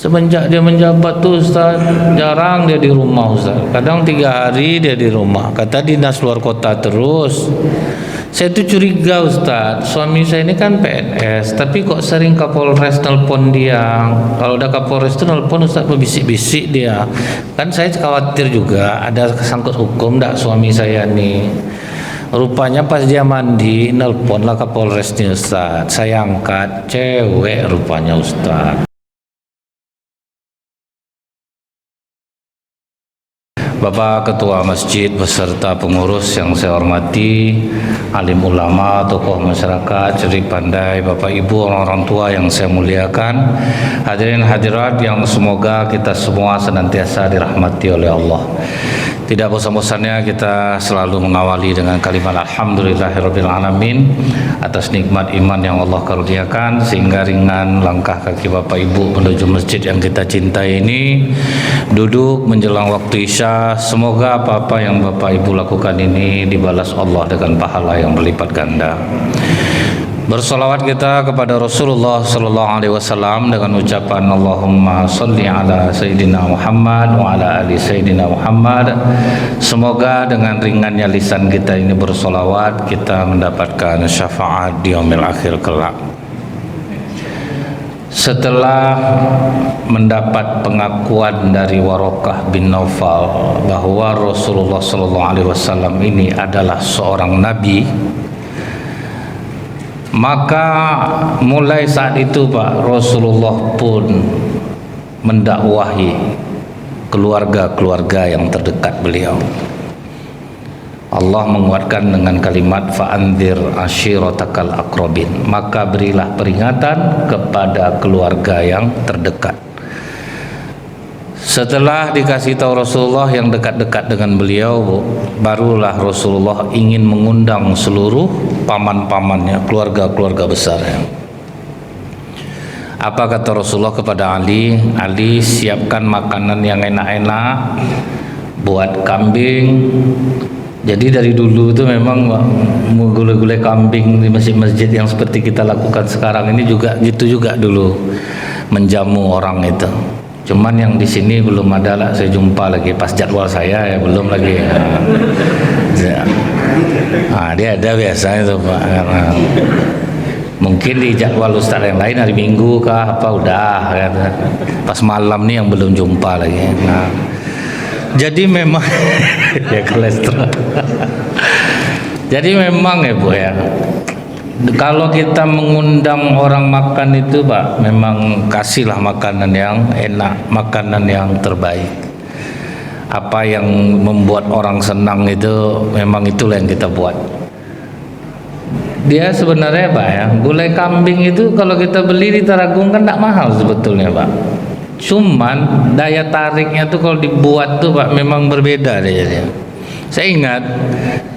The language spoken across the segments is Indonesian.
Semenjak dia menjabat tuh Ustaz, jarang dia di rumah Ustaz. Kadang 3 hari dia di rumah. Kata dinas luar kota terus. Saya tuh curiga Ustaz, suami saya ini kan PNS, tapi kok sering Kapolres nelpon dia. Kalau udah Kapolres tuh nelpon Ustaz berbisik-bisik dia. Kan saya khawatir juga ada kesangkut hukum enggak suami saya nih. Rupanya pas dia mandi nelponlah Kapolresnya Ustaz. Saya angkat, cewek rupanya Ustaz. Bapak Ketua Masjid beserta pengurus yang saya hormati, alim ulama, tokoh masyarakat, cerdik pandai, Bapak Ibu, orang-orang tua yang saya muliakan, hadirin hadirat yang semoga kita semua senantiasa dirahmati oleh Allah. Tidak bosan-bosannya kita selalu mengawali dengan kalimat alhamdulillahirrabbilalamin atas nikmat iman yang Allah karuniakan sehingga ringan langkah kaki Bapak Ibu menuju masjid yang kita cintai ini. Duduk menjelang waktu Isya, semoga apa-apa yang Bapak Ibu lakukan ini dibalas Allah dengan pahala yang berlipat ganda. Bersolawat kita kepada Rasulullah Sallallahu Alaihi Wasallam dengan ucapan Allahumma salli ala Sayyidina Muhammad wa ala ali Sayyidina Muhammad. Semoga dengan ringannya lisan kita ini bersolawat, kita mendapatkan syafaat di yaumil akhir kelak. Setelah mendapat pengakuan dari Waraqah bin Naufal bahwa Rasulullah Sallallahu Alaihi Wasallam ini adalah seorang nabi, maka mulai saat itu Pak, Rasulullah pun mendakwahi keluarga-keluarga yang terdekat beliau. Allah menguatkan dengan kalimat fa'anzir ashiratakal aqrabin, maka berilah peringatan kepada keluarga yang terdekat. Setelah dikasih tahu Rasulullah yang dekat-dekat dengan beliau, barulah Rasulullah ingin mengundang seluruh paman-pamannya, keluarga-keluarga besarnya. Apa kata Rasulullah kepada Ali? Ali, siapkan makanan yang enak-enak, buat kambing. Jadi dari dulu itu memang gulai-gulai kambing di masjid-masjid yang seperti kita lakukan sekarang ini juga gitu juga dulu menjamu orang itu. Cuman yang di sini belum ada lah, saya jumpa lagi pas jadwal saya ya belum lagi. Dia ada biasanya tuh Pak. Mungkin di jadwal ustaz yang lain hari Minggu kah apa udah ya. Pas malam nih yang belum jumpa lagi. Nah, jadi memang ya kolesterol. Jadi memang ya Bu ya, kalau kita mengundang orang makan itu Pak, memang kasihlah makanan yang enak, makanan yang terbaik. Apa yang membuat orang senang itu memang itulah yang kita buat. Dia sebenarnya Pak ya, gulai kambing itu kalau kita beli di Taragung kan tidak mahal sebetulnya Pak. Cuman daya tariknya tuh kalau dibuat tuh Pak memang berbeda dia. Saya ingat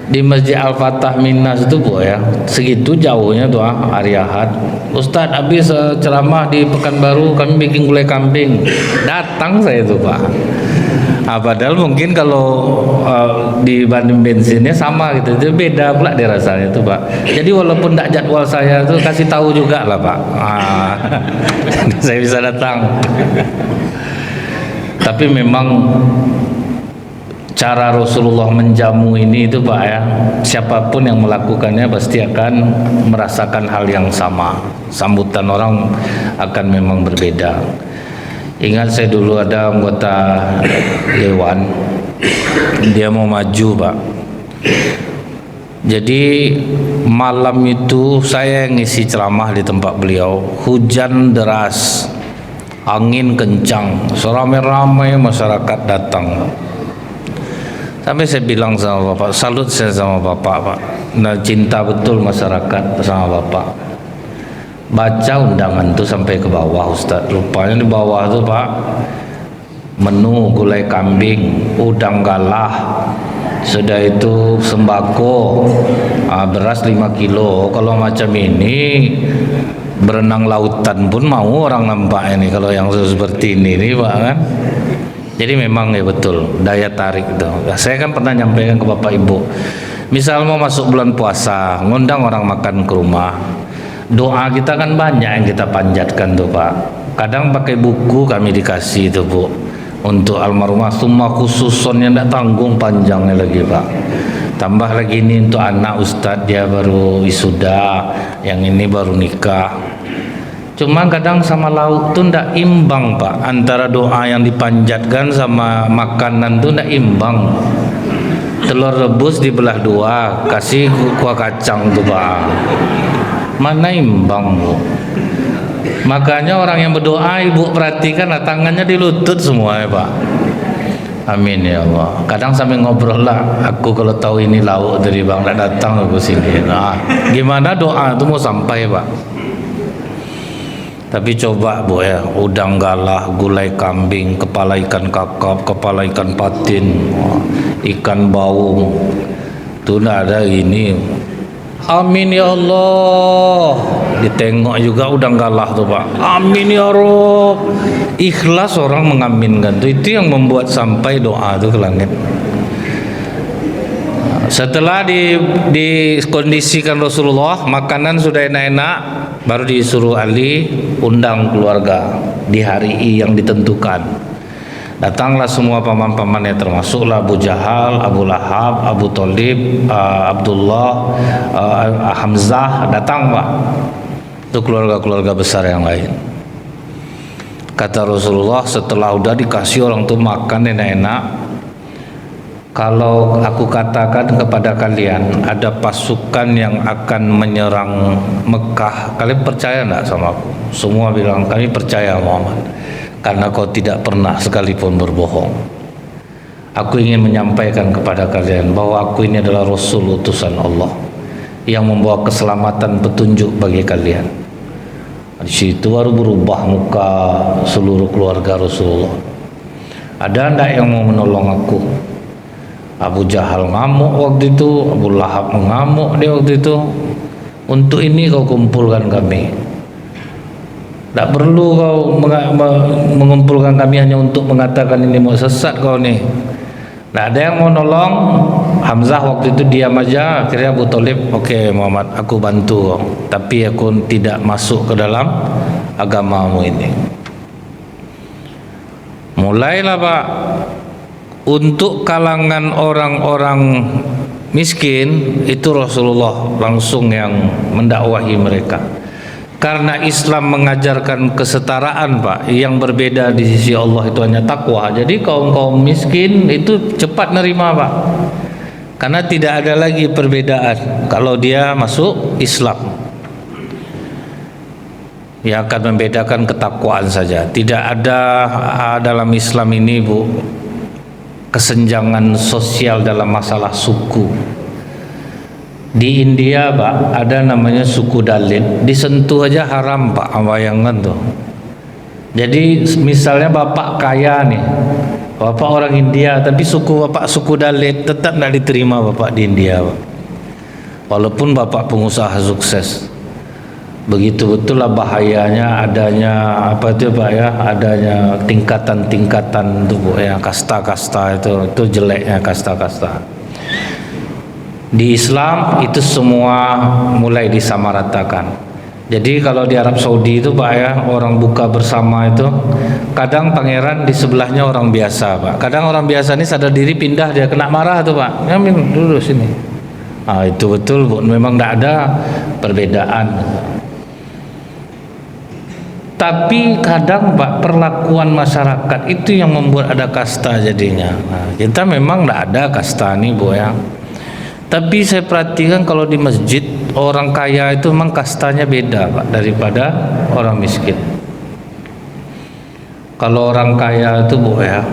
di Masjid Al-Fatah Minas itu Bu ya, segitu jauhnya tuh hari Ahad, Ustadz habis ceramah di Pekanbaru kami bikin gulai kambing, datang saya tuh Pak. Padahal mungkin kalau dibanding bensinnya sama gitu, itu beda pula dia rasanya tuh Pak. Jadi walaupun tidak jadwal saya tuh kasih tahu juga lah Pak. Saya bisa datang. Tapi memang cara Rasulullah menjamu ini itu Pak ya, siapapun yang melakukannya pasti akan merasakan hal yang sama. Sambutan orang akan memang berbeda. Ingat saya dulu ada anggota dewan, dia mau maju Pak. Jadi malam itu saya ngisi ceramah di tempat beliau, hujan deras, angin kencang, seramai-ramai masyarakat datang. Sampai saya bilang sama Bapak, salut saya sama Bapak Pak, nah, cinta betul masyarakat sama Bapak. Baca undangan tuh sampai ke bawah Ustaz, rupanya di bawah tuh Pak menu gulai kambing, udang galah, sudah itu sembako, beras 5 kilo. Kalau macam ini berenang lautan pun mau orang nampak ini kalau yang seperti ini Pak kan. Jadi memang ya betul daya tarik itu. Saya kan pernah nyampaikan ke Bapak Ibu, misal mau masuk bulan puasa, ngundang orang makan ke rumah, doa kita kan banyak yang kita panjatkan tuh Pak. Kadang pakai buku kami dikasih itu Bu, untuk almarhumah summa khususon yang tidak tanggung panjangnya lagi Pak. Tambah lagi ini untuk anak Ustadz, dia baru wisuda, yang ini baru nikah. Cuma kadang sama lauk tuh ndak imbang Pak, antara doa yang dipanjatkan sama makanan tuh ndak imbang. Telur rebus dibelah dua, kasih kuah kacang tuh Pak, mana imbang Bu. Makanya orang yang berdoa Ibu perhatikan tangannya di lutut semua ya Pak. Amin ya Allah. Kadang sambil ngobrol lah, aku kalau tahu ini lauk dari Bang tak datang aku sini. Nah, gimana doa itu mau sampai Pak? Tapi coba Bu ya, udang galah, gulai kambing, kepala ikan kakap, kepala ikan patin, ikan baung, itu tidak ada ini. Amin ya Allah. Ditengok juga udang galah tuh Pak. Amin ya Rob. Ikhlas orang mengaminkan tuh, itu yang membuat sampai doa itu ke langit. Setelah dikondisikan Rasulullah, makanan sudah enak-enak, baru disuruh Ali undang keluarga di hari yang ditentukan. Datanglah semua paman-pamannya, termasuklah Abu Jahal, Abu Lahab, Abu Thalib, Abdullah, Hamzah, datang Pak. Itu keluarga-keluarga besar yang lain. Kata Rasulullah, setelah udah dikasih orang tuh makan enak-enak, kalau aku katakan kepada kalian ada pasukan yang akan menyerang Mekah, kalian percaya enggak sama aku? Semua bilang kami percaya Muhammad, karena kau tidak pernah sekalipun berbohong. Aku ingin menyampaikan kepada kalian bahwa aku ini adalah Rasul utusan Allah yang membawa keselamatan petunjuk bagi kalian. Di situ baru berubah muka seluruh keluarga Rasulullah. Ada ndak yang mau menolong aku? Abu Jahal ngamuk waktu itu, Abu Lahab mengamuk dia waktu itu. Untuk ini kau kumpulkan kami. Tak perlu kau mengumpulkan kami hanya untuk mengatakan ini mau sesat kau nih. Tak ada yang mau nolong. Hamzah waktu itu diam aja. Akhirnya Abu Thalib, oke Muhammad, aku bantu kau, tapi aku tidak masuk ke dalam agamamu ini. Mulailah Pak, untuk kalangan orang-orang miskin itu Rasulullah langsung yang mendakwahi mereka. Karena Islam mengajarkan kesetaraan Pak, yang berbeda di sisi Allah itu hanya takwa. Jadi kaum-kaum miskin itu cepat nerima Pak, karena tidak ada lagi perbedaan kalau dia masuk Islam. Yang akan membedakan ketakwaan saja. Tidak ada dalam Islam ini Bu kesenjangan sosial dalam masalah suku. Di India Pak ada namanya suku Dalit, disentuh aja haram Pak, bayangkan tuh. Jadi misalnya bapak kaya nih, bapak orang India, tapi suku bapak suku Dalit, tetap tidak diterima bapak di India Pak, walaupun bapak pengusaha sukses. Begitu betullah bahayanya adanya apa itu Pak ya, adanya tingkatan-tingkatan itu Bu ya, kasta-kasta itu jeleknya kasta-kasta. Di Islam itu semua mulai disamaratakan. Jadi kalau di Arab Saudi itu Pak ya, orang buka bersama itu kadang pangeran di sebelahnya orang biasa Pak. Kadang orang biasa ini sadar diri pindah, dia kena marah tuh Pak. Amin dulu sini. Ah, itu betul Bu, memang tidak ada perbedaan. Tapi kadang Pak perlakuan masyarakat itu yang membuat ada kasta jadinya. Nah, kita memang tidak ada kasta nih Bu ya. Tapi saya perhatikan kalau di masjid orang kaya itu memang kastanya beda Pak daripada orang miskin. Kalau orang kaya itu Bu ya,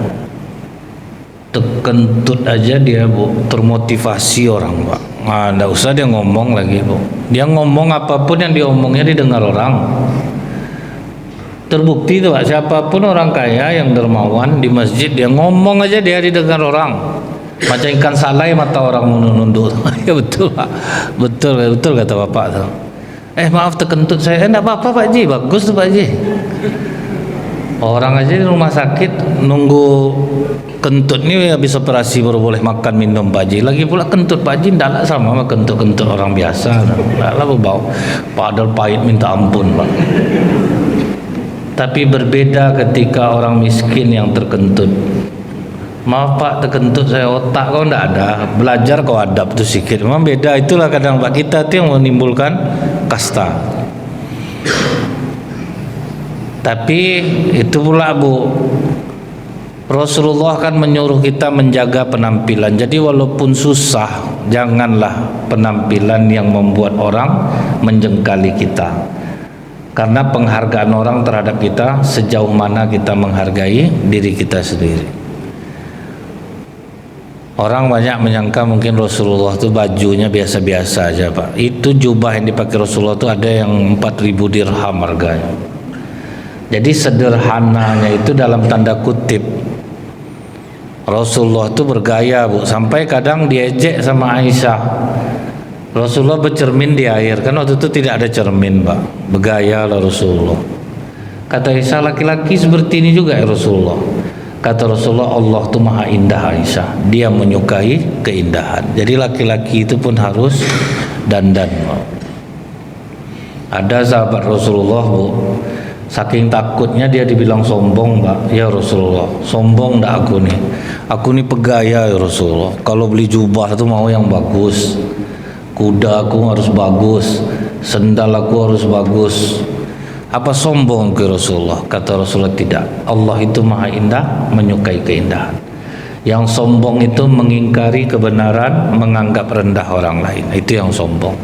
kentut aja dia Bu, termotivasi orang Pak. Nah, enggak usah dia ngomong lagi Bu. Dia ngomong apapun yang diomongnya didengar orang. Terbukti itu Pak, siapapun orang kaya yang dermawan di masjid, dia ngomong aja dia didengar orang. Macam ikan salai mata orang menunduk. Ya betul Pak, betul kata bapak tuh. Maaf terkentut saya. Enggak apa-apa Pak Ji, bagus tuh Pak Ji. Orang aja di rumah sakit nunggu kentut ini habis operasi baru boleh makan minum Pak Ji. Lagi pula kentut Pak Ji ndaklah sama sama kentut-kentut orang biasa. Ndaklah berbau. Padahal pahit minta ampun Pak. Tapi berbeda ketika orang miskin yang terkentut. Maaf Pak, terkentut saya, otak kau ndak ada, belajar kau adab tuh sedikit. Memang beda, itulah kadang Pak, kita tuh yang menimbulkan kasta. Tapi itu pula Bu, Rasulullah kan menyuruh kita menjaga penampilan. Jadi walaupun susah, janganlah penampilan yang membuat orang menjengkali kita. Karena penghargaan orang terhadap kita sejauh mana kita menghargai diri kita sendiri. Orang banyak menyangka mungkin Rasulullah itu bajunya biasa-biasa aja Pak. Itu jubah yang dipakai Rasulullah itu ada yang 4.000 dirham harganya. Jadi sederhananya itu dalam tanda kutip. Rasulullah itu bergaya Bu, sampai kadang diejek sama Aisyah. Rasulullah bercermin di air, kan waktu itu tidak ada cermin Pak. Bergaya lah Rasulullah. Kata Aisyah, laki-laki seperti ini juga ya Rasulullah. Kata Rasulullah, Allah itu maha indah Aisyah, dia menyukai keindahan. Jadi laki-laki itu pun harus dandan Pak. Ada sahabat Rasulullah Bu, saking takutnya dia dibilang sombong Pak. Ya Rasulullah, sombong ndak aku nih. Aku nih pegaya ya Rasulullah. Kalau beli jubah itu mau yang bagus, kuda aku harus bagus, sendal aku harus bagus. Apa sombong ke Rasulullah? Kata Rasulullah, tidak. Allah itu maha indah, menyukai keindahan. Yang sombong itu mengingkari kebenaran, menganggap rendah orang lain. Itu yang sombong.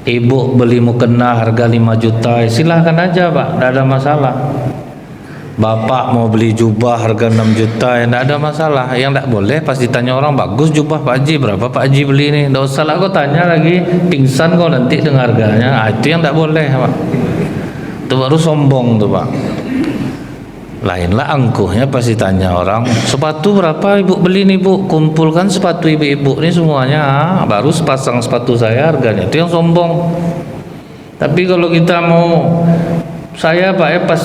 Ibu beli mukena harga 5 juta, silahkan aja Pak, tidak ada masalah. Bapak mau beli jubah harga 6 juta, ya tidak ada masalah. Yang tidak boleh pas ditanya orang, bagus jubah Pak Haji, berapa Pak Haji beli ini? Tidak usah lah kau tanya lagi, pingsan kau nanti dengan harganya. Itu yang tidak boleh Pak. Itu baru sombong tuh Pak. Lainlah angkuhnya pas ditanya orang, sepatu berapa ibu beli nih Bu? Kumpulkan sepatu ibu-ibu ini semuanya, baru sepasang sepatu saya harganya. Itu yang sombong. Tapi kalau kita mau, saya Pak ya pas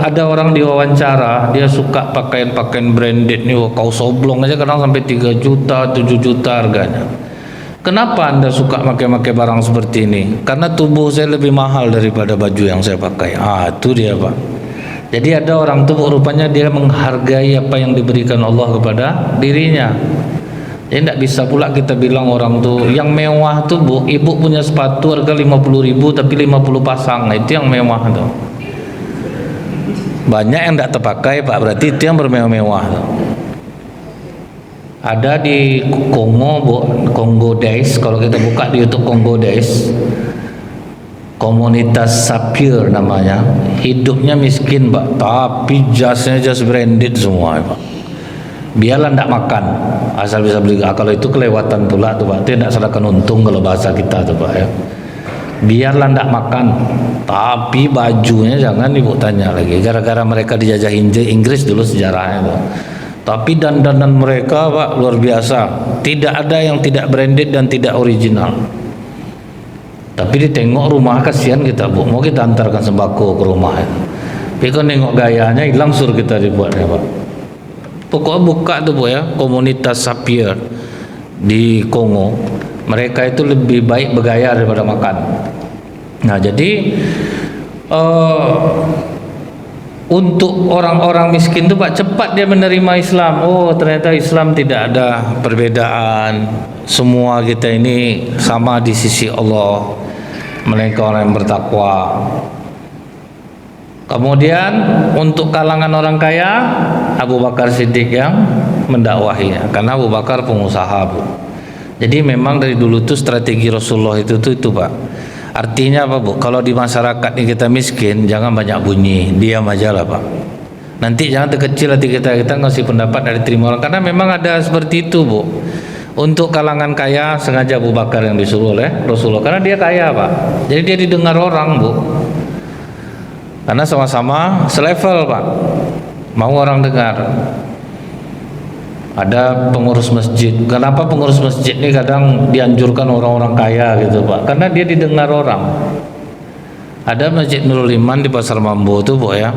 ada orang diwawancara, dia suka pakaian-pakaian branded nih, kau soblong aja kadang sampai 3 juta, 7 juta harganya. Kenapa Anda suka pakai barang seperti ini? Karena tubuh saya lebih mahal daripada baju yang saya pakai. Itu dia Pak. Jadi ada orang tuh rupanya dia menghargai apa yang diberikan Allah kepada dirinya. Jadi tidak bisa pula kita bilang orang tuh yang mewah tuh Bu, ibu punya sepatu harga 50.000 tapi 50 pasang. Itu yang mewah tuh. Banyak yang tidak terpakai Pak, berarti itu yang bermewah-mewah tuh. Ada di Kongo Bu, Kongo Days, kalau kita buka di YouTube Kongo Days, komunitas Sapir namanya, hidupnya miskin Pak, tapi jasnya jas branded semua Pak. Biarlah tidak makan, asal bisa beli. Kalau itu kelewatan pula tuh Pak, itu tidak serahkan untung kalau bahasa kita tuh Pak ya. Biarlah tidak makan, tapi bajunya jangan ibu tanya lagi. Gara-gara mereka dijajah Inggris dulu sejarahnya tuh. Tapi dandanan mereka Pak luar biasa. Tidak ada yang tidak branded dan tidak original. Tapi ditengok rumah kasihan kita Bu, mau kita antarkan sembako ke rumah ya. Tapi kan nengok gayanya hilang suruh kita dibuatnya Pak. Pokoknya buka tuh Bu ya, komunitas Sapir di Kongo. Mereka itu lebih baik bergaya daripada makan. Nah jadi untuk orang-orang miskin itu Pak, cepat dia menerima Islam. Oh ternyata Islam tidak ada perbedaan, semua kita ini sama di sisi Allah, melainkan orang yang bertakwa. Kemudian untuk kalangan orang kaya, Abu Bakar Siddiq yang mendakwahinya, karena Abu Bakar pengusaha Bu. Jadi memang dari dulu tuh strategi Rasulullah itu Pak. Artinya apa Bu? Kalau di masyarakat ini kita miskin, jangan banyak bunyi, diam aja lah Pak. Nanti jangan terkecil hati kita ngasih pendapat dari terima orang, karena memang ada seperti itu Bu. Untuk kalangan kaya sengaja Abu Bakar yang disuruh oleh Rasulullah, karena dia kaya Pak. Jadi dia didengar orang Bu. Karena sama-sama selevel Pak, mau orang dengar. Ada pengurus masjid. Kenapa pengurus masjid ini kadang dianjurkan orang-orang kaya gitu Pak? Karena dia didengar orang. Ada Masjid Nurul Iman di Pasar Mambo itu Bu ya.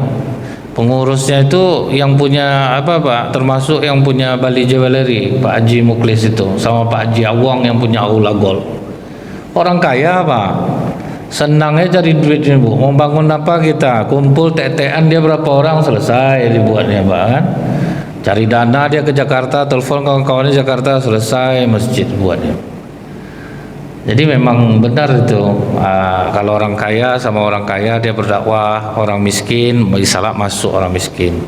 Pengurusnya itu yang punya apa Pak? Termasuk yang punya Bali Jewelry, Pak Haji Muklis itu, sama Pak Haji Awang yang punya Aula Gold. Orang kaya Pak. Senangnya cari duit ini Bu. Mau bangun apa kita? Kumpul tetean dia berapa orang selesai dibuatnya Pak kan. Cari dana dia ke Jakarta, telepon kawan-kawannya Jakarta, selesai masjid buatnya. Jadi memang benar itu, kalau orang kaya sama orang kaya dia berdakwah, orang miskin salah masuk orang miskin.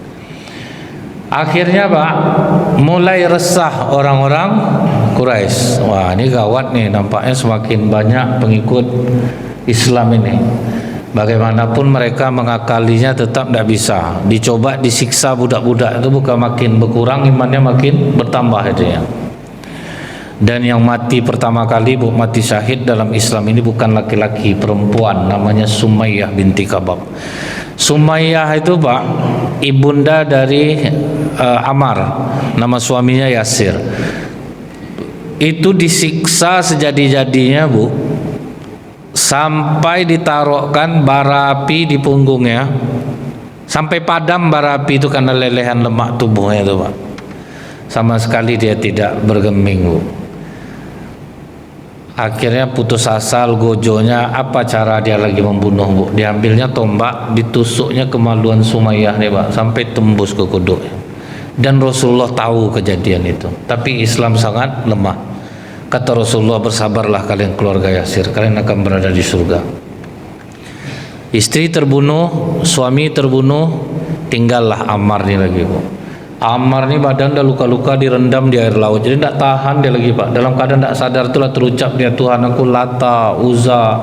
Akhirnya Pak, mulai resah orang-orang Quraisy. Wah ini gawat nih, nampaknya semakin banyak pengikut Islam ini. Bagaimanapun mereka mengakalinya tetap tidak bisa. Dicoba disiksa budak-budak itu bukan makin berkurang imannya, makin bertambah itu ya. Dan yang mati pertama kali mati syahid dalam Islam ini bukan laki-laki, perempuan, namanya Sumayyah binti Kabab. Sumayyah itu Pak, ibunda dari Ammar, nama suaminya Yasir. Itu disiksa sejadi-jadinya Bu, sampai ditaruhkan bara api di punggungnya, sampai padam bara api itu karena lelehan lemak tubuhnya itu Pak. Sama sekali dia tidak bergeming Bu. Akhirnya putus asa, gojonya apa cara dia lagi membunuh Bu. Diambilnya tombak, ditusuknya kemaluan Sumayyah nih Pak, sampai tembus ke kuduk. Dan Rasulullah tahu kejadian itu, tapi Islam sangat lemah. Kata Rasulullah, bersabarlah kalian keluarga Yasir, kalian akan berada di surga. Istri terbunuh, suami terbunuh, tinggallah Ammar nih lagi Bu. Ammar nih badan dah luka-luka, direndam di air laut, jadi tidak tahan dia lagi Pak. Dalam keadaan tidak sadar itulah terucap dia, Tuhan aku Lata, Uzza.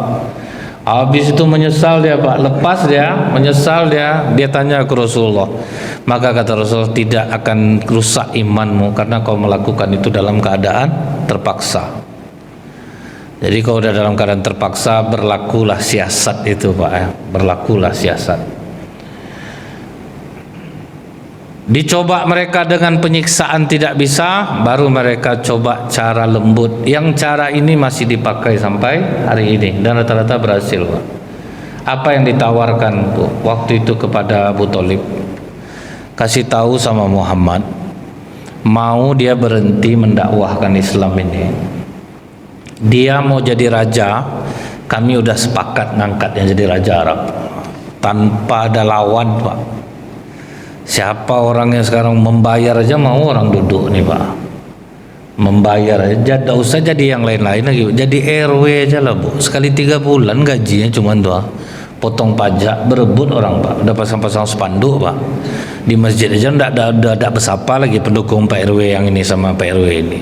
Habis itu menyesal dia Pak, lepas dia, menyesal dia tanya ke Rasulullah. Maka kata Rasulullah, tidak akan rusak imanmu karena kau melakukan itu dalam keadaan terpaksa. Jadi kalau udah dalam keadaan terpaksa, berlakulah siasat itu Pak ya. Berlakulah siasat. Dicoba mereka dengan penyiksaan tidak bisa, baru mereka coba cara lembut. Yang cara ini masih dipakai sampai hari ini dan rata-rata berhasil Pak. Apa yang ditawarkan Bu, waktu itu kepada Abu Thalib? Kasih tahu sama Muhammad, mau dia berhenti mendakwahkan Islam ini. Dia mau jadi raja, kami udah sepakat ngangkatnya jadi raja Arab tanpa ada lawan Pak. Siapa orang yang sekarang membayar aja mau orang duduk nih Pak, membayar aja, tidak usah jadi yang lain-lain lagi, jadi RW aja lah Bu. Sekali 3 bulan gajinya cuma doa, potong pajak, berebut orang Pak. Udah pasang-pasang spanduk Pak di masjid aja, tidak bersapa lagi pendukung Pak RW yang ini sama Pak RW ini.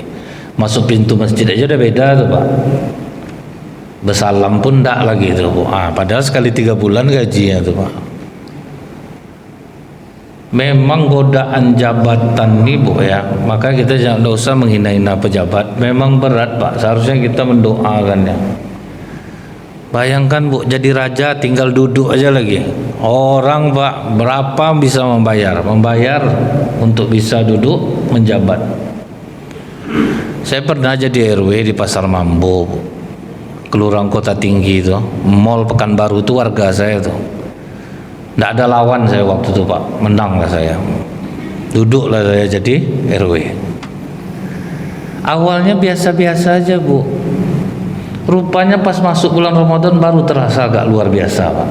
Masuk pintu masjid aja udah beda tuh Pak, bersalam pun tidak lagi tuh Bu. Padahal sekali 3 bulan gajinya tuh Pak. Memang godaan jabatan nih Bu ya, maka kita jangan usah menghina-hina pejabat. Memang berat Pak, seharusnya kita mendoakannya. Bayangkan Bu, jadi raja tinggal duduk aja lagi. Orang Pak berapa bisa membayar untuk bisa duduk menjabat. Saya pernah jadi RW di Pasar Mambo Bu, Kelurahan Kota Tinggi itu, Mall Pekanbaru itu warga saya tuh. Tidak ada lawan saya waktu itu Pak, menanglah saya. Duduklah saya jadi RW. Awalnya biasa-biasa aja Bu. Rupanya pas masuk bulan Ramadan baru terasa agak luar biasa Pak.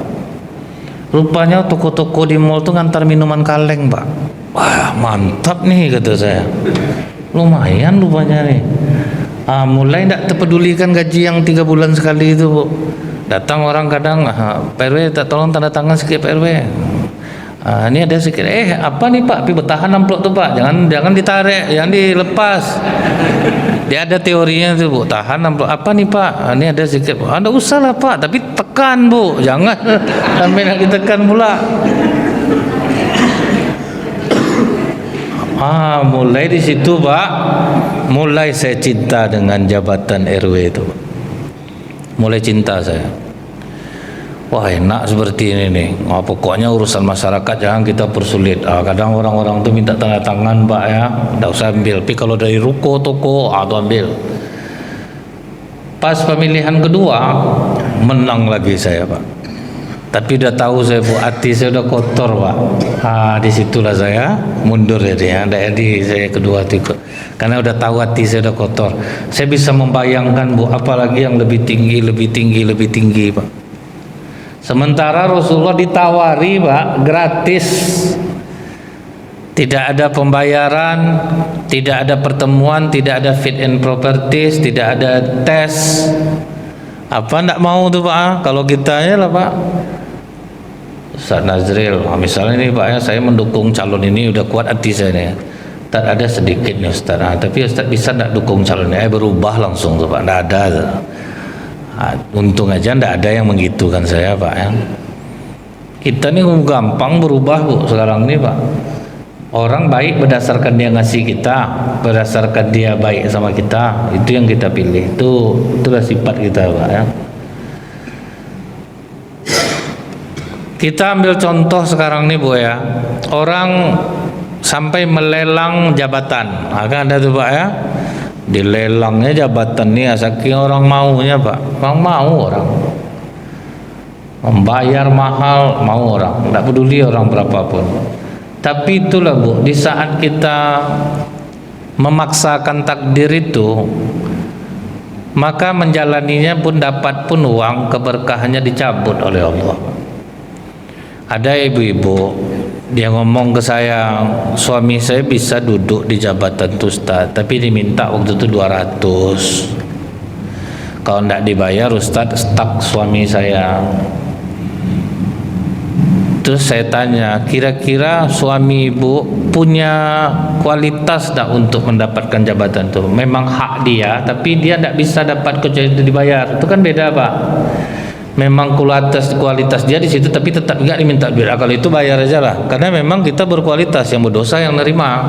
Rupanya toko-toko di mall tuh ngantar minuman kaleng Pak. Wah mantap nih kata saya. Lumayan rupanya nih. Mulai tidak terpedulikan gaji yang 3 bulan sekali itu Bu. Datang orang kadang, Pak RW tolong tanda tangan sedikit Pak RW. Ini ada sedikit, apa nih Pak? Tapi bertahan amplop tuh Pak, jangan ditarik, jangan dilepas. Dia ada teorinya tuh Bu, tahan amplop. Apa nih Pak? Ini ada sedikit. Anda usah lah Pak, tapi tekan Bu, jangan sampai nak ditekan pula. Mulai di situ Pak, mulai saya cinta dengan jabatan RW itu. Mulai cinta saya. Wah enak seperti ini nih. Pokoknya urusan masyarakat jangan kita persulit. Kadang orang-orang tuh minta tanda tangan Pak ya, tidak usah ambil. Tapi kalau dari ruko toko, tuh ambil. Pas pemilihan kedua menang lagi saya Pak. Tapi udah tahu saya Bu, hati saya udah kotor Pak. Disitulah saya mundur jadi saya kedua itu. Karena udah tahu hati saya udah kotor. Saya bisa membayangkan Bu, apalagi yang lebih tinggi Pak. Sementara Rasulullah ditawari Pak gratis, tidak ada pembayaran, tidak ada pertemuan, tidak ada fit and properties, tidak ada tes. Apa ndak mau tuh Pak? Kalau kita ya lah Pak, Ustaz Nazril, misalnya ini Pak ya, saya mendukung calon ini, udah kuat hati saya nih. Ustaz ada sedikit nih Ustaz, tapi Ustaz bisa ndak dukung calon ini? Berubah langsung tuh Pak, ndak ada tuh. Untung aja ndak ada yang menggitukan saya Pak ya. Kita nih gampang berubah Bu sekarang nih Pak. Orang baik berdasarkan dia ngasih kita, berdasarkan dia baik sama kita, itu yang kita pilih. Itulah sifat kita Pak ya. Kita ambil contoh sekarang nih Bu ya, orang sampai melelang jabatan, kan ada tuh Pak ya. Dilelangnya jabatan nih, saking orang maunya Pak, mau orang membayar mahal, mau orang, tidak peduli orang berapapun. Tapi itulah Bu, di saat kita memaksakan takdir itu, maka menjalaninya pun dapat pun uang, keberkahannya dicabut oleh Allah. Ada ibu-ibu, dia ngomong ke saya, suami saya bisa duduk di jabatan itu Ustaz, tapi diminta waktu itu 200. Kalau tidak dibayar Ustaz, stuck suami saya. Terus saya tanya, kira-kira suami ibu punya kualitas tidak untuk mendapatkan jabatan itu? Memang hak dia, tapi dia tidak bisa dapat kecuali dibayar. Itu kan beda Pak. Memang kualitas dia di situ, tapi tetap juga diminta duit. Kalau itu bayar aja lah, karena memang kita berkualitas, yang berdosa yang nerima.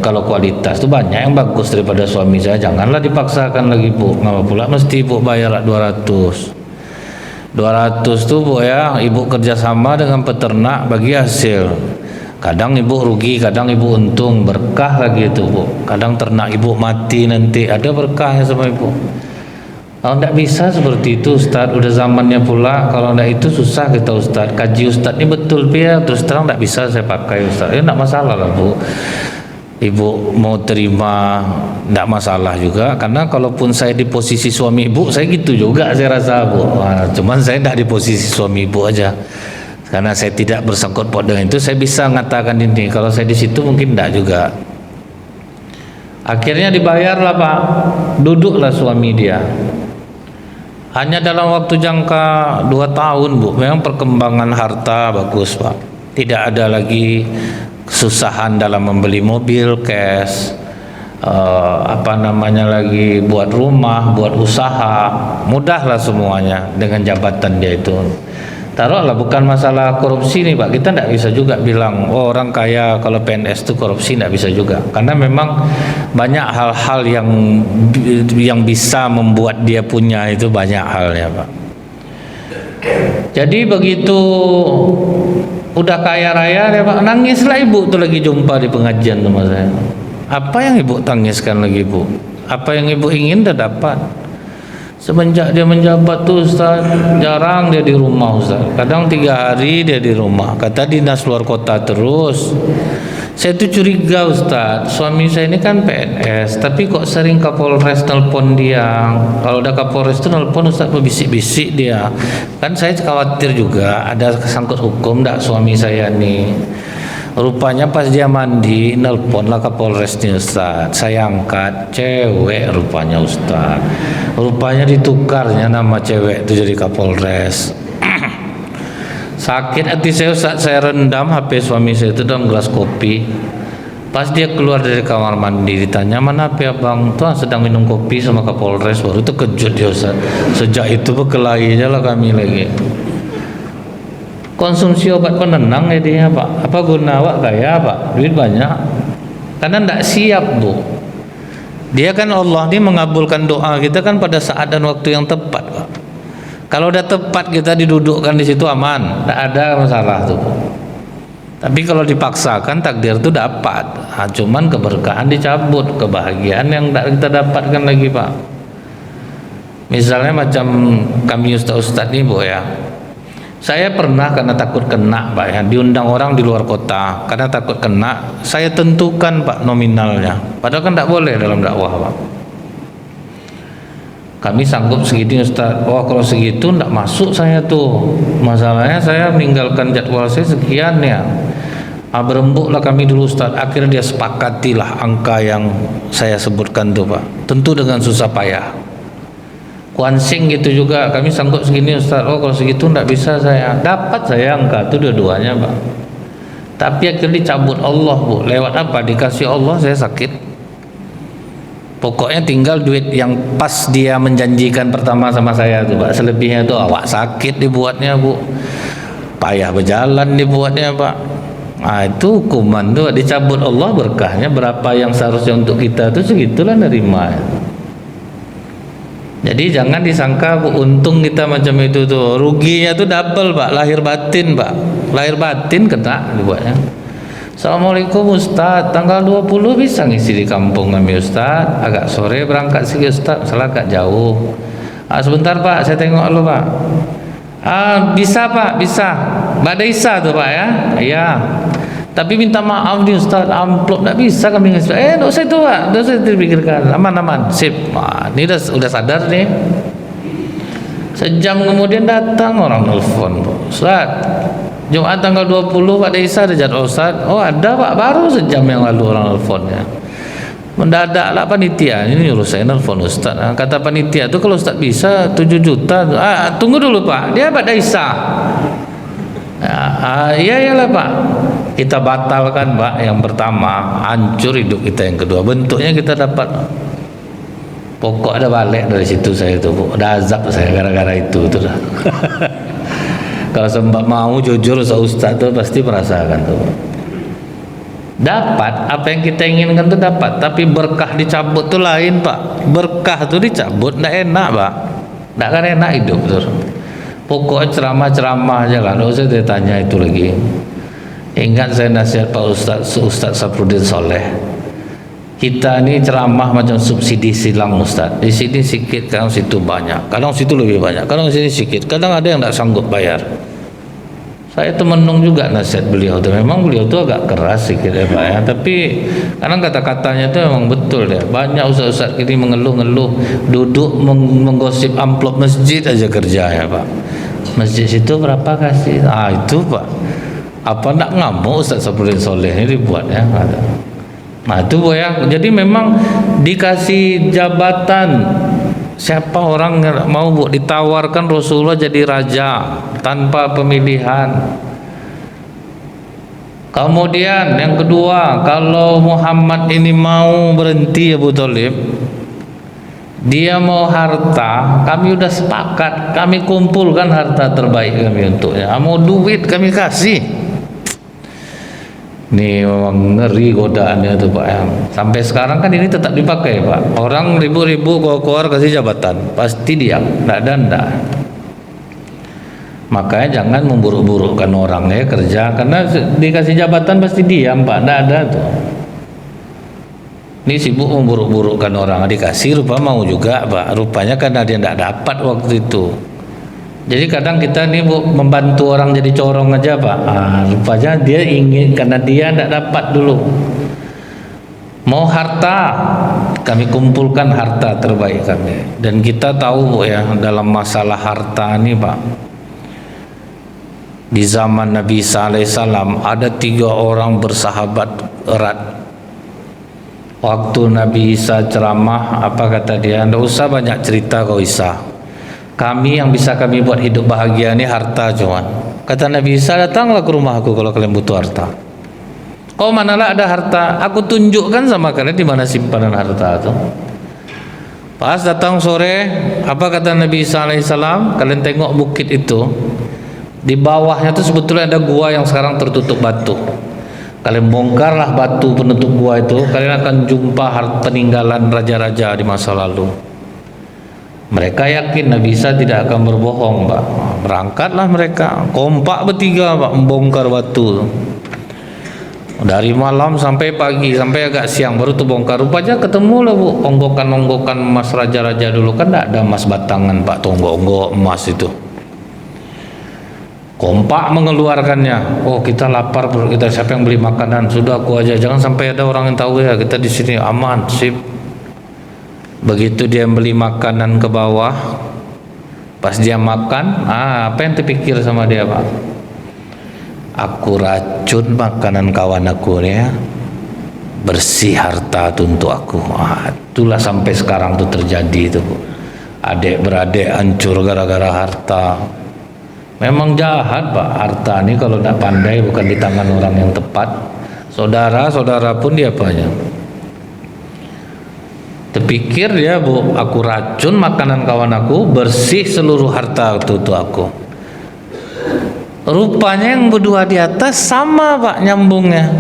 Kalau kualitas itu banyak yang bagus daripada suami saya, janganlah dipaksakan lagi Bu. Ngapa pula mesti Bu bayar 200 tuh Bu ya. Ibu kerjasama dengan peternak bagi hasil. Kadang ibu rugi, kadang ibu untung, berkah lagi itu Bu. Kadang ternak ibu mati nanti, ada berkahnya sama ibu. Kalau tidak bisa seperti itu Ustaz, udah zamannya pula. Kalau tidak itu susah kita Ustaz. Kaji Ustaz ini betul ya, terus terang tidak bisa saya pakai Ustaz. Ya tidak masalah lah Bu. Ibu mau terima tidak masalah juga, karena kalaupun saya di posisi suami ibu, saya gitu juga saya rasa Bu. Cuman saya tidak di posisi suami ibu aja, karena saya tidak bersangkut paut dengan itu. Saya bisa mengatakan ini, kalau saya di situ mungkin tidak juga. Akhirnya dibayarlah Pak, duduklah suami dia. Hanya dalam waktu jangka 2 tahun Bu, memang perkembangan harta bagus Pak. Tidak ada lagi kesusahan dalam membeli mobil cash, lagi buat rumah, buat usaha, mudahlah semuanya dengan jabatan dia itu. Taruhlah bukan masalah korupsi nih Pak, kita tidak bisa juga bilang oh orang kaya kalau PNS itu korupsi, tidak bisa juga, karena memang banyak hal-hal yang bisa membuat dia punya itu, banyak halnya Pak. Jadi begitu udah kaya raya ya Pak, nangislah ibu tuh lagi jumpa di pengajian sama saya. Apa yang ibu tangiskan lagi Bu? Apa yang ibu ingin udah dapat. Semenjak dia menjabat tuh Ustaz, jarang dia di rumah Ustaz. Kadang 3 hari dia di rumah. Kata dinas luar kota terus. Saya tuh curiga Ustaz, suami saya ini kan PNS, tapi kok sering Kapolres nelpon dia. Kalau udah Kapolres itu nelpon Ustaz berbisik-bisik dia. Kan saya khawatir juga ada kesangkut hukum enggak suami saya nih. Rupanya pas dia mandi nelponlah Kapolresnya Ustaz. Saya angkat, cewek rupanya Ustaz. Rupanya ditukarnya nama cewek itu jadi Kapolres. Sakit hati saya Ustaz, saya rendam HP suami saya itu dalam gelas kopi. Pas dia keluar dari kamar mandi ditanya, mana HP abang? Tuh sedang minum kopi sama Kapolres. Baru itu kejut dia Ustaz. Sejak itu berkelahi aja lah kami lagi. Konsumsi obat penenang ya dia Pak. Apa guna Pak kaya Pak? Duit banyak. Karena tidak siap Bu. Dia kan Allah ini mengabulkan doa kita kan pada saat dan waktu yang tepat Pak. Kalau udah tepat kita didudukkan di situ aman, tidak ada masalah tuh. Tapi kalau dipaksakan takdir itu dapat. Cuman keberkahan dicabut, kebahagiaan yang tidak kita dapatkan lagi Pak. Misalnya macam kami ustaz-ustaz ini Bu ya. Saya pernah karena takut kena Pak ya, diundang orang di luar kota karena takut kena, saya tentukan Pak nominalnya. Padahal kan tidak boleh dalam dakwah Pak. kami sanggup segini Ustaz. Oh kalau segitu enggak masuk saya tuh, masalahnya saya meninggalkan jadwal saya sekian ya. Berembuklah kami dulu Ustaz. Akhirnya dia sepakatilah angka yang saya sebutkan tuh Pak, tentu dengan susah payah. Kuansing gitu juga, kami sanggup segini Ustaz. Oh kalau segitu enggak bisa saya. Dapat saya angka itu dua-duanya Pak, tapi akhirnya dicabut Allah Bu. Lewat apa? Dikasih Allah saya sakit. Pokoknya tinggal duit yang pas dia menjanjikan pertama sama saya tuh Pak. Selebihnya tuh awak sakit dibuatnya Bu, payah berjalan dibuatnya Pak. Nah itu hukuman tuh, dicabut Allah berkahnya. Berapa yang seharusnya untuk kita tuh segitulah nerima. Jadi jangan disangka Bu, untung kita macam itu tuh, ruginya tuh double Pak, lahir batin Pak. Lahir batin kena dibuatnya. Assalamualaikum Ustaz, tanggal 20 bisa ngisi di kampung kami Ustaz, agak sore berangkat sih Ustaz, salah agak jauh. Sebentar Pak, saya tengok dulu Pak. Bisa Pak, bisa. Mbak Daisa tuh Pak ya. Iya. Tapi minta maaf nih Ustaz, amplop enggak bisa kami ngisi. Enggak usah itu Pak, enggak usah dipikirkan. Aman-aman. Sip. Ini udah sadar nih. Sejam kemudian datang orang telepon, Ustaz. Jumat tanggal 20 Pak Daisa ada jadwal Ustaz. Oh ada Pak, baru sejam yang lalu orang teleponnya. Mendadak lah panitia ini nyuruh saya nelfon Ustaz. Kata panitia tuh kalau Ustaz bisa 7 juta. Tunggu dulu Pak, dia Pak Daisa. Iyalah Pak. Kita batalkan Pak yang pertama, hancur hidup kita yang kedua. Bentuknya kita dapat. Pokok ada balik dari situ saya itu Bu. Ada azab saya gara-gara itu dah. Kalau sempat mau jujur Ustaz tuh pasti merasakan tuh. Dapat apa yang kita inginkan tuh dapat, tapi berkah dicabut tuh lain Pak. Berkah tuh dicabut enggak enak Pak. Enggak kan enak hidup tuh. Pokoknya ceramah-ceramah aja lah, enggak usah ditanya itu lagi. Ingat saya nasihat Pak Ustaz Safruddin Soleh. Kita ini ceramah macam subsidi silang Ustaz. Di sini sedikit, kadang situ banyak, kadang situ lebih banyak, kadang sini sedikit, kadang ada yang tak sanggup bayar. Saya tuh menung juga nasihat beliau tuh. Memang beliau tuh agak keras sedikit ya Pak ya, tapi kadang kata-katanya tuh memang betul ya. Banyak ustaz-ustaz ini mengeluh-ngeluh, duduk menggosip amplop masjid aja kerja ya Pak. Masjid situ berapa kasih? Itu Pak. Apa nak ngamuk Ustaz Safruddin Soleh ini dibuatnya. Nah itu Bu ya. Jadi memang dikasih jabatan, siapa orang mau Bu, ditawarkan Rasulullah jadi raja tanpa pemilihan. Kemudian yang kedua, kalau Muhammad ini mau berhenti Abu Thalib, dia mau harta, kami udah sepakat, kami kumpulkan harta terbaik kami untuknya. Mau duit kami kasih. Ini memang ngeri godaannya tuh Pak ya. Sampai sekarang kan ini tetap dipakai Pak. Orang ribu-ribu keluar kasih jabatan, pasti diam, enggak ada. Makanya jangan memburuk-burukkan orang ya kerja, karena dikasih jabatan pasti diam Pak, enggak ada tuh. Ini sibuk memburuk-burukkan orang, dikasih rupa mau juga Pak. Rupanya karena dia enggak dapat waktu itu. Jadi kadang kita nih Bu, membantu orang jadi corong aja Pak. Rupanya dia ingin, karena dia tidak dapat dulu. Mau harta, kami kumpulkan harta terbaik kami. Dan kita tahu Bu ya, dalam masalah harta ini Pak, di zaman Nabi SAW ada 3 orang bersahabat erat. Waktu Nabi Isa ceramah, apa kata dia? Tidak usah banyak cerita kau Isa, kami yang bisa kami buat hidup bahagia ini harta cuman. Kata Nabi Isa, datanglah ke rumah aku kalau kalian butuh harta. Kau manalah ada harta, aku tunjukkan sama kalian di mana simpanan harta itu. Pas datang sore, apa kata Nabi Isa alaihissalam? Kalian tengok bukit itu, di bawahnya itu sebetulnya ada gua yang sekarang tertutup batu. Kalian bongkarlah batu penutup gua itu, kalian akan jumpa peninggalan raja-raja di masa lalu. Mereka yakin Nabi Isa tidak akan berbohong Pak. Berangkatlah mereka, kompak bertiga Pak, membongkar batu. Dari malam sampai pagi, sampai agak siang baru tuh bongkar. Rupanya ketemu lah Bu, onggokan-onggokan emas raja-raja dulu. Kan tidak ada emas batangan Pak, tonggok-onggok emas itu. Kompak mengeluarkannya. Oh kita lapar perut kita, siapa yang beli makanan? Sudah aku aja, jangan sampai ada orang yang tahu ya, kita di sini aman, sip. Begitu dia beli makanan ke bawah, pas dia makan, apa yang terpikir sama dia, Pak? Aku racun makanan kawan aku ya, bersih harta itu untuk aku. Itulah sampai sekarang tuh terjadi itu, Bu. Adik beradik hancur gara-gara harta. Memang jahat, Pak, harta ini kalau tidak pandai, bukan di tangan orang yang tepat. Saudara-saudara pun dia banyak. Terpikir dia, Bu, aku racun makanan kawan aku, bersih seluruh harta itu untuk aku. Rupanya yang berdua di atas sama, Pak, nyambungnya.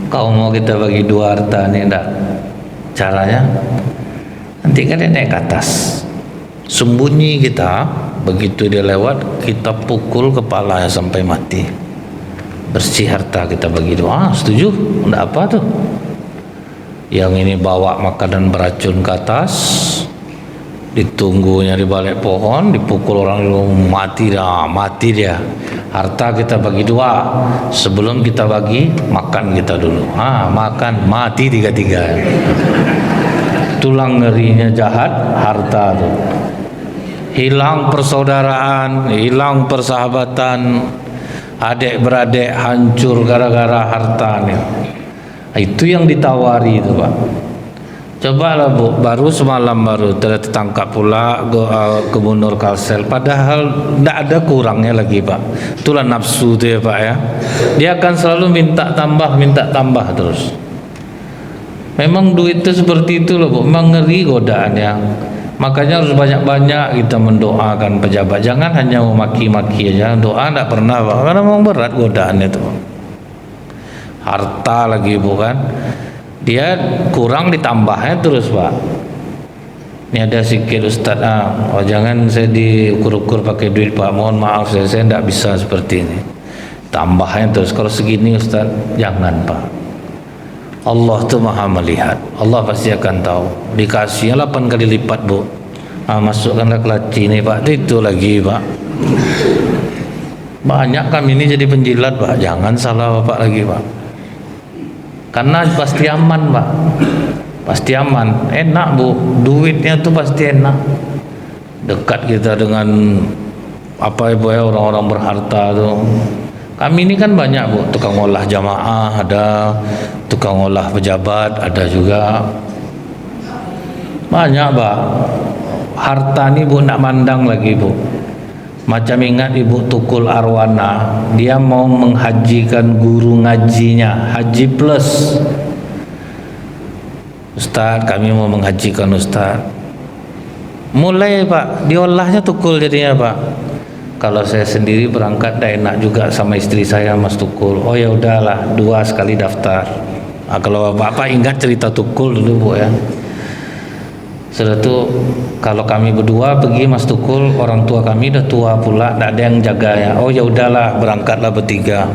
Kau mau kita bagi dua harta ini enggak? Caranya nanti kan dia naik ke atas, sembunyi kita, begitu dia lewat kita pukul kepalanya sampai mati. Bersih harta kita bagi dua. Setuju? Enggak apa tuh? Yang ini bawa makanan beracun ke atas, ditunggunya di balik pohon, dipukul orang itu mati dah, mati dia. Harta kita bagi dua, sebelum kita bagi makan kita dulu. Makan mati tiga-tiga. Tulang ngerinya jahat harta tuh. Hilang persaudaraan, hilang persahabatan, adik beradik hancur gara-gara hartanya. Itu yang ditawari itu, Pak. Cobalah, Bu, baru semalam baru tertangkap pula Gubernur Kalsel, padahal tidak ada kurangnya lagi, Pak. Itulah nafsu itu ya, Pak ya. Dia akan selalu minta tambah terus. Memang duit itu seperti itu loh, Bu. Memang ngeri godaannya. Makanya harus banyak-banyak kita mendoakan pejabat. Jangan hanya memaki-maki aja. Doa tidak pernah, Pak. Karena memang berat godaannya itu, Pak. Harta lagi, bukan? Dia kurang ditambahnya terus, Pak. Ini ada sikit, Ustaz. Jangan saya diukur-ukur pakai duit, Pak. Mohon maaf, saya tidak bisa seperti ini. Tambahnya terus. Kalau segini, Ustaz, jangan, Pak. Allah tuh maha melihat. Allah pasti akan tahu. Dikasihnya 8 kali lipat, Bu. Masukkanlah ke laci ini, Pak. Itu lagi, Pak. Banyak kami ini jadi penjilat, Pak. Jangan salah Bapak lagi, Pak. Karena pasti aman, Pak. Pasti aman. Enak, Bu. Duitnya tuh pasti enak. Dekat kita dengan apa Ibu ya, orang-orang berharta tuh. Kami ini kan banyak, Bu. Tukang olah jamaah ada, tukang olah pejabat ada juga. Banyak, Pak. Harta ini, Bu, nak mandang lagi, Bu. Macam ingat Ibu Tukul Arwana, dia mau menghajikan guru ngajinya, haji plus. Ustaz, kami mau menghajikan Ustaz. Mulai, Pak, diolahnya Tukul jadinya, Pak. Kalau saya sendiri berangkat dah enak juga sama istri saya, Mas Tukul. Oh ya udahlah, 2 sekali daftar. Kalau Bapak ingat cerita Tukul dulu, Bu ya. Sudah tuh kalau kami berdua pergi, Mas Tukul, orang tua kami udah tua pula, tidak ada yang jaganya. Oh ya udahlah, berangkatlah bertiga.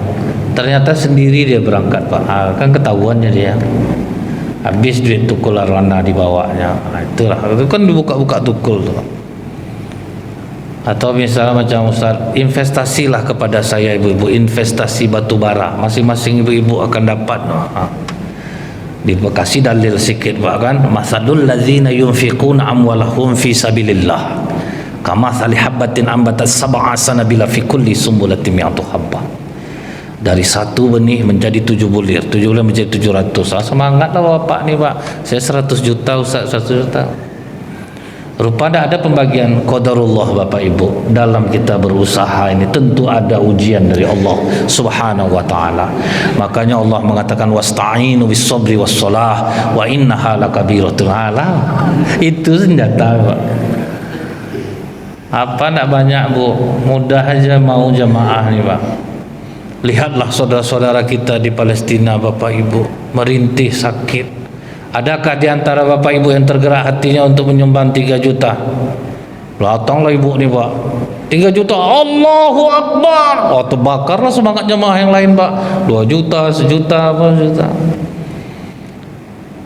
Ternyata sendiri dia berangkat, Pak. Kan ketahuannya dia. Habis duit Tukul Arwana dibawanya. Itulah, itu kan dibuka-buka Tukul tuh. Atau misalnya macam Ustaz, investasilah kepada saya ibu-ibu, investasi batu bara. Masing-masing ibu-ibu akan dapat. Dikasih dalil sikit, Pak, kan, masalul ladzina yunfiquna amwalahum fi sabilillah kamathali habbatin ambatat sab'a sanabila fi kulli sumbulatin mi'atu habbah. Dari 1 benih menjadi 7 bulir, 7 bulir menjadi 700. Semangatlah Bapak nih, Pak. Saya 100 juta, Ustaz, 100 juta. Rupanya ada pembagian qadarullah, Bapak Ibu. Dalam kita berusaha ini tentu ada ujian dari Allah Subhanahu wa taala. Makanya Allah mengatakan wasta'inu bis sabri was shalah wa innaha lakabiratun ala. Itu senjata, Pak. Apa enggak banyak, Bu? Mudah aja mau jamaah nih, Pak. Lihatlah saudara-saudara kita di Palestina, Bapak Ibu, merintih sakit. Adakah di antara Bapak Ibu yang tergerak hatinya untuk menyumbang 3 juta? Datanglah Ibu nih, Pak. 3 juta, Allahu Akbar. Oh, terbakarlah semangat jemaah yang lain, Pak. 2 juta, 1 juta, apa juta.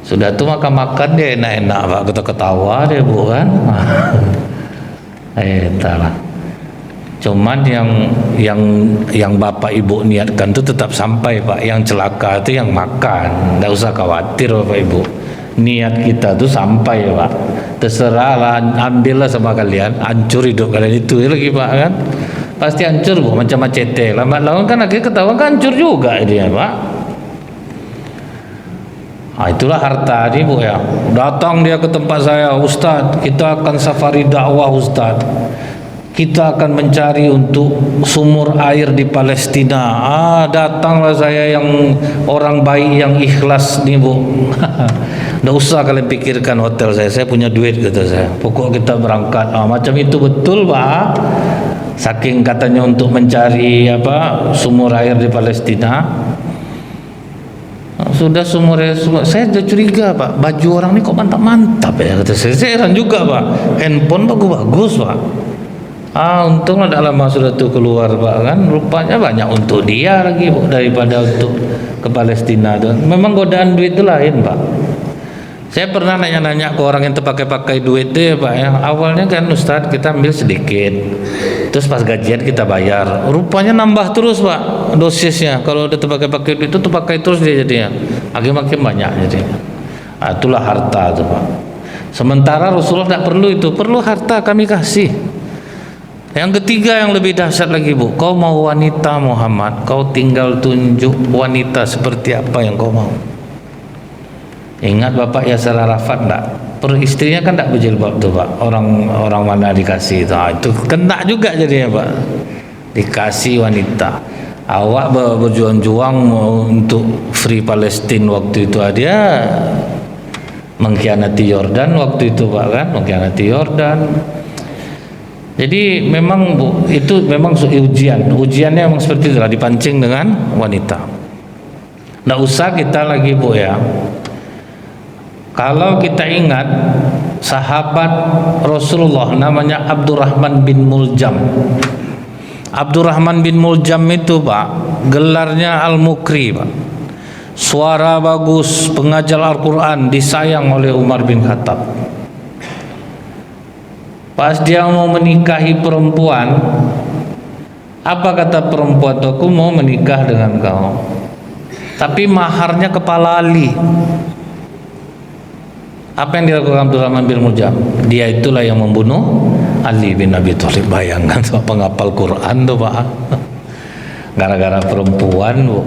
Sudah tuh makan-makan dia enak-enak, Pak. Kita ketawa dia, Bu, kan. Entahlah. Cuman yang Bapak Ibu niatkan itu tetap sampai, Pak. Yang celaka itu yang makan. Tidak usah khawatir, Bapak Ibu. niat kita tuh sampai ya Pak. Terserah lah, ambillah sama kalian, hancur hidup kalian itu lagi Pak kan. Pasti hancur Bu, macam macete. Lambat laun kan akhirnya ketahuan kan hancur juga dia Pak. Nah, itulah harta ini Bu ya. Datang dia ke tempat saya, Ustadz, kita akan safari dakwah Ustadz. Kita akan mencari untuk sumur air di Palestina. Datanglah saya yang orang baik yang ikhlas nih Bu. Nggak usah kalian pikirkan hotel saya punya duit kata saya. Pokok kita berangkat. Macam itu betul Pak. Saking katanya untuk mencari sumur air di Palestina. Sudah sumur air, saya sudah curiga Pak. Baju orang ini kok mantap-mantap ya kata saya. Saya heran juga Pak. Handphone bagus-bagus Pak. Untung ada lama sudah tuh keluar Pak kan, rupanya banyak untuk dia lagi Bu daripada untuk ke Palestina tuh. Memang godaan duit itu lain Pak. Saya pernah nanya-nanya ke orang yang terpakai-pakai duit deh Pak ya. Awalnya kan Ustadz kita ambil sedikit, terus pas gajian kita bayar. Rupanya nambah terus Pak dosisnya. Kalau udah terpakai-pakai duit itu terpakai terus dia jadinya. Makin banyak jadinya. Itulah harta tuh Pak. Sementara Rasulullah tidak perlu itu, perlu harta kami kasih. Yang ketiga yang lebih dahsyat lagi Bu, kau mau wanita Muhammad, kau tinggal tunjuk wanita seperti apa yang kau mau. Ingat Bapak Yasser Arafat enggak? Istrinya kan enggak berjilbab tuh Pak. Orang mana dikasih itu, itu kena juga jadinya Pak. Dikasih wanita. Awak berjuang-juang untuk Free Palestine waktu itu dia mengkhianati Yordan waktu itu Pak kan, mengkhianati Yordan. Jadi memang Bu, itu memang ujiannya memang seperti itulah, dipancing dengan wanita. Nggak usah kita lagi Bu ya. Kalau kita ingat sahabat Rasulullah namanya Abdurrahman bin Muljam. Abdurrahman bin Muljam itu Pak, gelarnya Al-Mukri Pak. Suara bagus, pengajar Al-Quran, disayang oleh Umar bin Khattab. Pas dia mau menikahi perempuan, apa kata perempuan itu? Aku mau menikah dengan kau, tapi maharnya kepala Ali. Apa yang dilakukan Abdurrahman bin Muljam? Dia itulah yang membunuh Ali bin Abi Thalib. Bayangkan tuh penghafal Quran tuh Pak. Gara-gara perempuan Bu.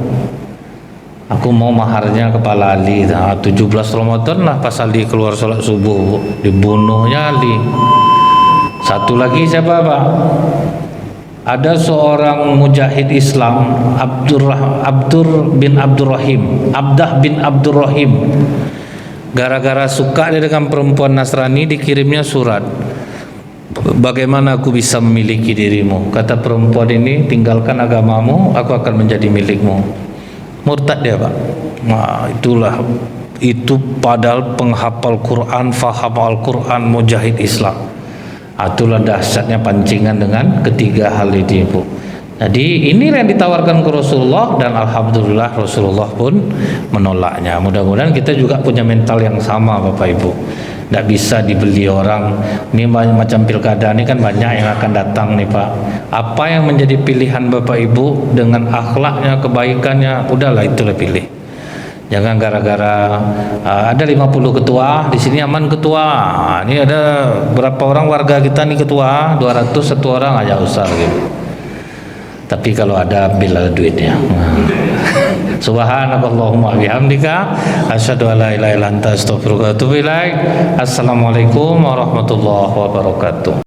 Aku mau maharnya kepala Ali. 17 Ramadan lah pas Ali keluar sholat subuh Bu. Dibunuhnya Ali. Satu lagi siapa Pak? Ada seorang mujahid Islam Abdur bin Abdurrahim, Abdah bin Abdurrahim. Gara-gara suka dia dengan perempuan Nasrani, dikirimnya surat. Bagaimana aku bisa memiliki dirimu? Kata perempuan ini, tinggalkan agamamu, aku akan menjadi milikmu. Murtad dia Pak. Nah, itu padahal penghafal Quran, faham Al-Quran, mujahid Islam. Itulah dahsyatnya pancingan dengan ketiga hal ini Bu. Jadi ini yang ditawarkan ke Rasulullah dan alhamdulillah Rasulullah pun menolaknya. Mudah-mudahan kita juga punya mental yang sama Bapak Ibu. Tidak bisa dibeli orang. Ini macam pilkada ini kan banyak yang akan datang nih Pak. Apa yang menjadi pilihan Bapak Ibu dengan akhlaknya, kebaikannya, udahlah itulah pilih. Jangan gara-gara ada 50 ketua di sini aman ketua. Ini ada berapa orang warga kita nih ketua, 200 satu orang aja usah gitu. Tapi kalau ada ambil duitnya. Subhanakallahumma bihamdika asyhadu an la ilaha illa anta astaghfiruka wa atubu ilaik. Assalamualaikum warahmatullahi wabarakatuh.